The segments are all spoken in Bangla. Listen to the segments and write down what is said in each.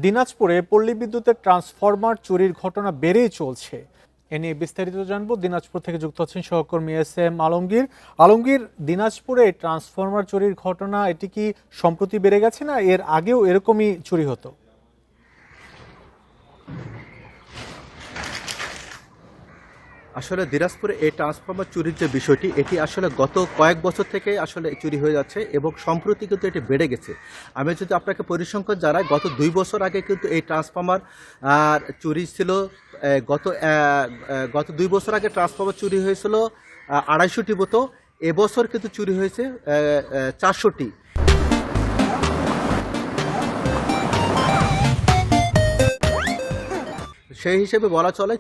দিনাজপুরে পল্লী বিদ্যুতের ট্রান্সফরমার চুরির ঘটনা বেড়েই চলছে। এ নিয়ে বিস্তারিত জানবো। দিনাজপুর থেকে যুক্ত আছেন সহকর্মী এস.এম. আলমগীর। আলমগীর, দিনাজপুরে ট্রান্সফরমার চুরির ঘটনা এটি কি সম্প্রতি বেড়ে গেছে, না এর আগেও এরকমই চুরি হতো? আসলে দিনাজপুরে এই ট্রান্সফরমার চুরির যে বিষয়টি, এটি আসলে গত কয়েক বছর থেকে আসলে চুরি হয়ে যাচ্ছে এবং সম্প্রতি কিন্তু এটি বেড়ে গেছে। আমি যদি আপনাকে পরিসংখ্যান জানাই, গত 2 বছর আগে কিন্তু এই ট্রান্সফরমার চুরি ছিল। গত 2 বছর আগে ট্রান্সফরমার চুরি হয়েছিল 250টি মতো। এবছর কিন্তু চুরি হয়েছে 400টি। সেই হিসেবে বলা চলে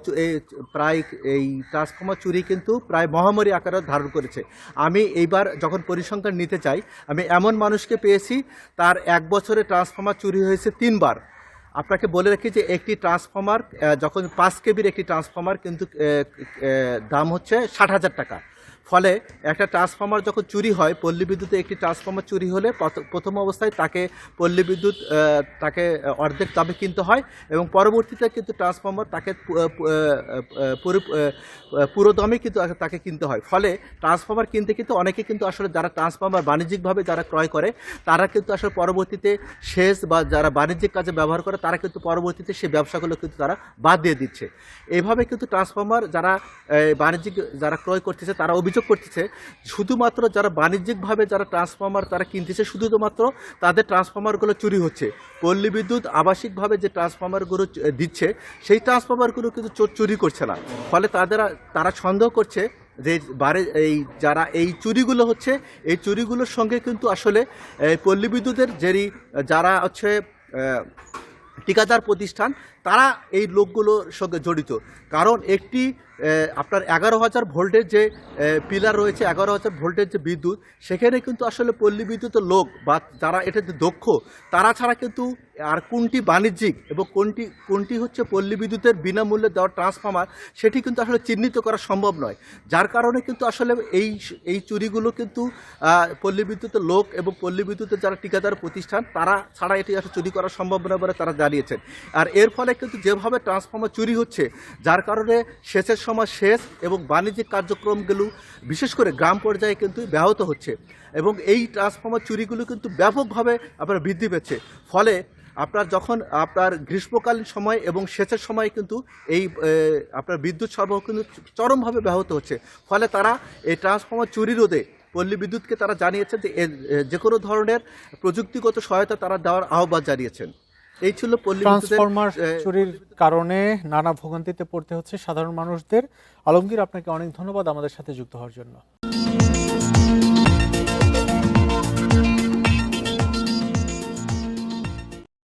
এই ট্রান্সফরমার চুরি কিন্তু প্রায় মহামারী আকারে ধারণ করেছে। আমি এইবার যখন পরিসংখ্যান নিতে চাই, আমি এমন মানুষকে পেয়েছি তার 1 বছরে ট্রান্সফরমার চুরি হয়েছে 3 বার। আপনাকে বলে রাখি যে একটি ট্রান্সফরমার, যখন 5 কেবির একটি ট্রান্সফরমার কিন্তু দাম হচ্ছে 60,000 টাকা। ফলে একটা ট্রান্সফরমার যখন চুরি হয়, পল্লী বিদ্যুতে একটি ট্রান্সফরমার চুরি হলে প্রথম অবস্থায় তাকে পল্লী বিদ্যুৎ তাকে অর্ধেক দামে কিনতে হয় এবং পরবর্তীতে কিন্তু ট্রান্সফরমার তাকে পুরো দামে কিন্তু তাকে কিনতে হয়। ফলে ট্রান্সফরমার কিনতে কিন্তু অনেকে কিন্তু আসলে যারা ট্রান্সফরমার বাণিজ্যিকভাবে যারা ক্রয় করে, তারা কিন্তু আসলে পরবর্তীতে সেচ বা যারা বাণিজ্যিক কাজে ব্যবহার করে, তারা কিন্তু পরবর্তীতে সেই ব্যবসাগুলো কিন্তু তারা বাদ দিয়ে দিচ্ছে। এইভাবে কিন্তু ট্রান্সফরমার যারা বাণিজ্যিক যারা ক্রয় করতেছে, তারা অভিযোগ করতেছে শুধুমাত্র যারা বাণিজ্যিকভাবে যারা ট্রান্সফরমার তারা কিনতেছে, শুধুমাত্র তাদের ট্রান্সফরমারগুলো চুরি হচ্ছে। পল্লী বিদ্যুৎ আবাসিকভাবে যে ট্রান্সফরমারগুলো দিচ্ছে, সেই ট্রান্সফরমারগুলো কিন্তু চুরি করছে না। ফলে তারা সন্দেহ করছে যে এই যারা এই চুরিগুলো হচ্ছে, এই চুরিগুলোর সঙ্গে কিন্তু আসলে পল্লী বিদ্যুতের যারা হচ্ছে ঠিকাদার প্রতিষ্ঠান, তারা এই লোকগুলোর সঙ্গে জড়িত। কারণ একটি আপনার 11,000 ভোল্টের যে পিলার রয়েছে, 11,000 ভোল্টের যে বিদ্যুৎ, সেখানে কিন্তু আসলে পল্লী বিদ্যুতের লোক বা যারা এটাতে দক্ষ, তারা ছাড়া কিন্তু আর কোনটি বাণিজ্যিক এবং কোনটি হচ্ছে পল্লী বিদ্যুতের বিনামূল্যে দেওয়া ট্রান্সফরমার, সেটি কিন্তু আসলে চিহ্নিত করা সম্ভব নয়। যার কারণে কিন্তু আসলে এই চুরিগুলো কিন্তু পল্লী বিদ্যুতের লোক এবং পল্লী বিদ্যুতের যারা ঠিকাদার প্রতিষ্ঠান, তারা ছাড়া এটি আসলে চুরি করা সম্ভব নয় বলে তারা জানিয়েছেন। আর এর ফলে কিন্তু যেভাবে ট্রান্সফরমার চুরি হচ্ছে, যার কারণে সেচের সময় সেচ এবং বাণিজ্যিক কার্যক্রমগুলো বিশেষ করে গ্রাম পর্যায়ে কিন্তু ব্যাহত হচ্ছে এবং এই ট্রান্সফরমার চুরিগুলো কিন্তু ব্যাপকভাবে আপনার বৃদ্ধি পেয়েছে। ফলে যখন আপনার গ্রীষ্মকালীন সময় এবং সেচের সময় কিন্তু আপনার বিদ্যুৎ সরবরাহ কিন্তু চরমভাবে ব্যাহত হচ্ছে। ফলে তারা এই ট্রান্সফরমার চুরি রোধে পল্লী বিদ্যুৎকে তারা জানিয়েছেন যে কোনো ধরনের প্রযুক্তিগত সহায়তা তারা দেওয়ার আহ্বান জানিয়েছেন। এই ছিল ট্রান্সফরমার চুরির কারণে নানা ভোগান্তিতে পড়তে হচ্ছে সাধারণ মানুষদের। আলমগীর, আপনাকে অনেক ধন্যবাদ আমাদের সাথে যুক্ত হওয়ার জন্য।